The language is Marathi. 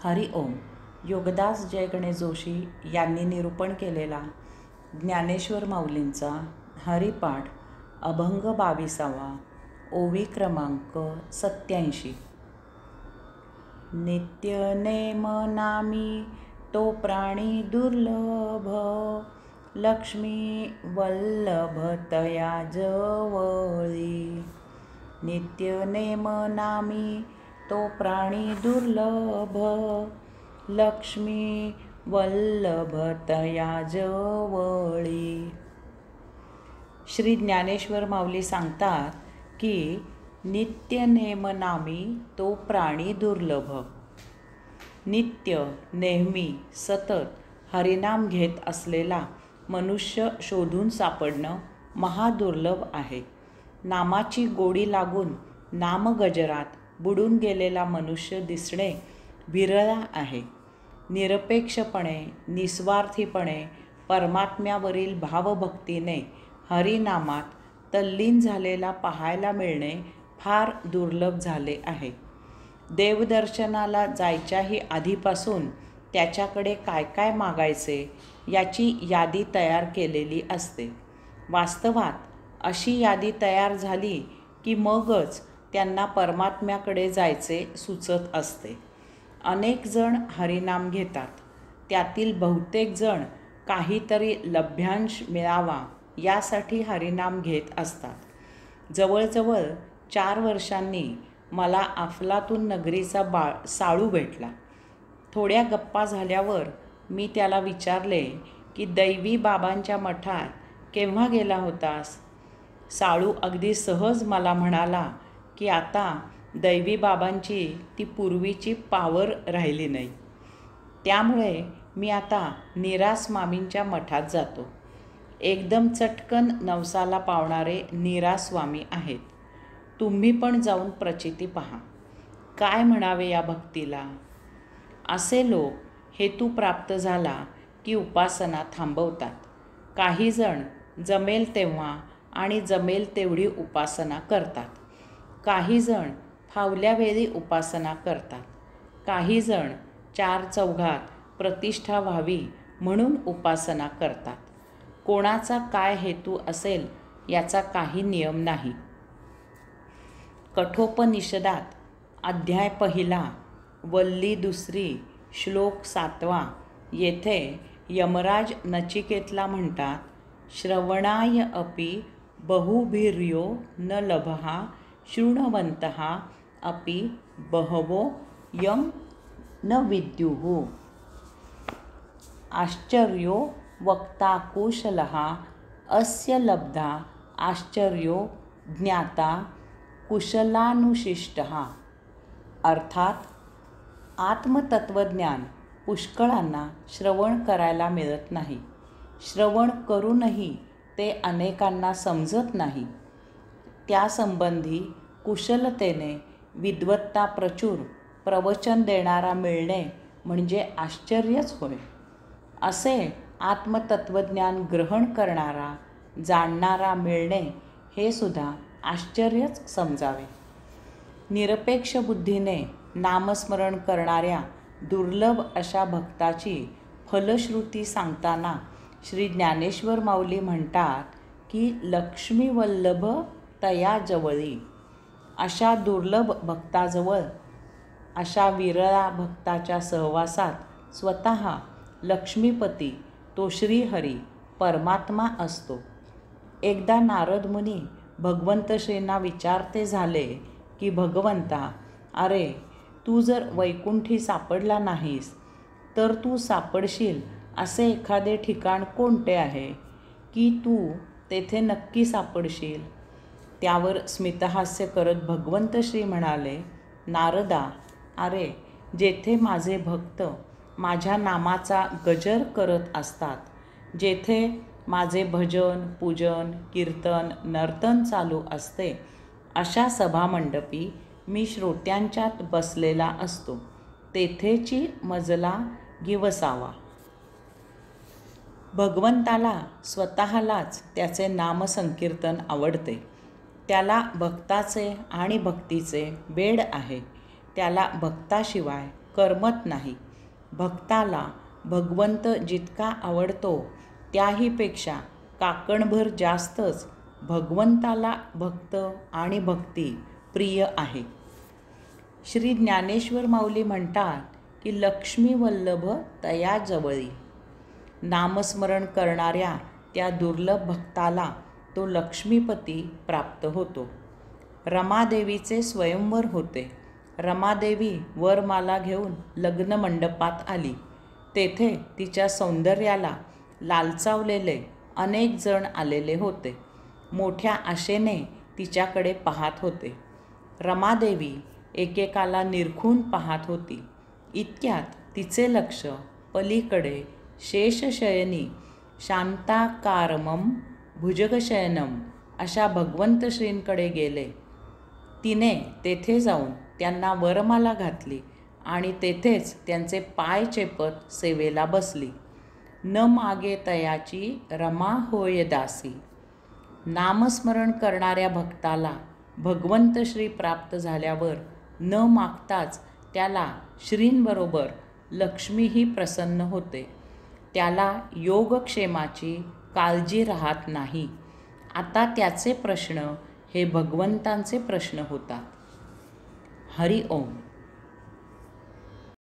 हरि ओम. योगदास जय गणेश जोशी यांनी निरूपण केलेला ज्ञानेश्वर माऊलींचा हरिपाठ अभंग 22वा, ओवी क्रमांक 87. नित्य नेम नामी तो प्राणी दुर्लभ, लक्ष्मी वल्लभ तया जवळी. नित्य नेम नामी तो प्राणी दुर्लभ, लक्ष्मी वल्लभ तया जवळी. श्री ज्ञानेश्वर माऊली सांगतात की नित्य नेम नामी तो प्राणी दुर्लभ. नित्य, नेहमी, सतत हरिनाम घेत असलेला मनुष्य शोधून सापडणं महादुर्लभ आहे. नामाची गोडी लागून नामगजरात बुडून गेलेला मनुष्य दिसणे विरळ आहे. निरपेक्षपणे, निस्वार्थीपणे परमात्म्यावरील भावभक्तीने हरिनामात तल्लीन झालेला पाहायला मिळणे फार दुर्लभ झाले आहे. देवदर्शनाला जायच्याही आधीपासून त्याच्याकडे काय काय मागायचे याची यादी तयार केलेली असते. वास्तवात अशी यादी तयार झाली की मगच त्यांना परमात्म्याकडे जायचे सुचत असते. अनेक जण हरिनाम घेतात. त्यातील बहुतेक जण काहीतरी लभ्यांश मिळावा यासाठी हरिनाम घेत असतात. जवळजवळ 4 वर्षांनी मला अफलातून नगरीचा साळू भेटला. थोड्या गप्पा झाल्यावर मी त्याला विचारले की दैवी बाबांच्या मठात केव्हा गेला होतास? साळू अगदी सहज मला म्हणाला की आता दैवी बाबांची ती पूर्वीची पावर राहिली नाही. त्यामुळे मी आता निरास मामींच्या मठात जातो. एकदम चटकन नवसाला पावणारे निरास स्वामी आहेत. तुम्ही पण जाऊन प्रचिती पहा. काय म्हणावे या भक्तीला? असे लोक हेतू प्राप्त झाला की उपासना थांबवतात. काही जण जमेल तेव्हा आणि जमेल तेवढी उपासना करतात. काही जण फावल्या वेळी उपासना करतात. काही जण 4 चौघात प्रतिष्ठा व्हावी म्हणून उपासना करतात. कोणाचा काय हेतू असेल याचा काही नियम नाही. कठोपनिषदात अध्याय 1 वल्ली 2 श्लोक 7 येथे यमराज नचिकेतला म्हणतात, श्रवणाय अपि बहुभिर्यो न लभः शृण्वन्तः अपि बहवो यं न विद्युः. आश्चर्यो वक्ता कुशलः अस्य लब्धा आश्चर्यो ज्ञाता कुशलानुशिष्टः. अर्थात आत्मतत्वज्ञान पुष्कळांना श्रवण करायला मिळत नाही. श्रवण करूनही ते अनेकांना समजत नाही. त्यासंबंधी कुशलतेने विद्वत्ता प्रचूर प्रवचन देणारा मिळणे म्हणजे आश्चर्यच होय. असे आत्मतत्वज्ञान ग्रहण करणारा, जाणणारा मिळणे हे सुद्धा आश्चर्यच समजावे. निरपेक्ष बुद्धीने नामस्मरण करणाऱ्या दुर्लभ अशा भक्ताची फलश्रुती सांगताना श्री ज्ञानेश्वर माऊली म्हणतात की लक्ष्मी वल्लभ तया जवळी. अशा दुर्लभ भक्ताजवळ, अशा विरळा भक्ताच्या सहवासात स्वतः लक्ष्मीपती तो श्रीहरी परमात्मा असतो. एकदा नारद मुनी भगवंत श्रींना विचारते झाले की भगवंता, अरे तू जर वैकुंठी सापडला नाहीस तर तू सापडशील असे एखादे ठिकाण कोणते आहे की तू तेथे नक्की सापडशील? त्यावर स्मितहास्य करत भगवंत श्री म्हणाले, नारदा, अरे जेथे माझे भक्त माझ्या नामाचा गजर करत असतात, जेथे माझे भजन, पूजन, कीर्तन, नर्तन चालू असते, अशा सभामंडपी मी श्रोत्यांच्यात बसलेला असतो. तेथेची मजला गिवसावा. भगवंताला स्वतःलाच त्याचे नामसंकीर्तन आवडते. त्याला भक्ताचे आणि भक्तीचे वेड आहे. त्याला भक्ताशिवाय करमत नाही. भक्ताला भगवंत जितका आवडतो त्याहीपेक्षा काकणभर जास्तच भगवंताला भक्त आणि भक्ती प्रिय आहे. श्री ज्ञानेश्वर माऊली म्हणतात की लक्ष्मी वल्लभ तया जवळी. नामस्मरण करणाऱ्या त्या दुर्लभ भक्ताला तो लक्ष्मीपती प्राप्त होतो. रमादेवीचे स्वयंवर होते. रमादेवी वरमाला घेऊन लग्न मंडपात आली. तेथे तिच्या सौंदर्याला लालचावलेले अनेक जण आलेले होते. मोठ्या आशेने तिच्याकडे पाहत होते. रमादेवी एकेकाला निरखून पाहत होती. इतक्यात तिचे लक्ष पलीकडे शेषशयनी शांताकारमम भुजगशयनम अशा भगवंत श्रींकडे गेले. तिने तेथे जाऊन त्यांना वरमाला घातली आणि तेथेच त्यांचे पाय चेपत सेवेला बसली. न मागे तयाची रमा होय दासी. नामस्मरण करणाऱ्या भक्ताला भगवंत श्री प्राप्त झाल्यावर न मागताच त्याला श्रींबरोबर लक्ष्मीही प्रसन्न होते. त्याला योगक्षेमाची काळजी राहत नाही. आता त्याचे प्रश्न हे भगवंतांचे प्रश्न होतात. हरि ओम.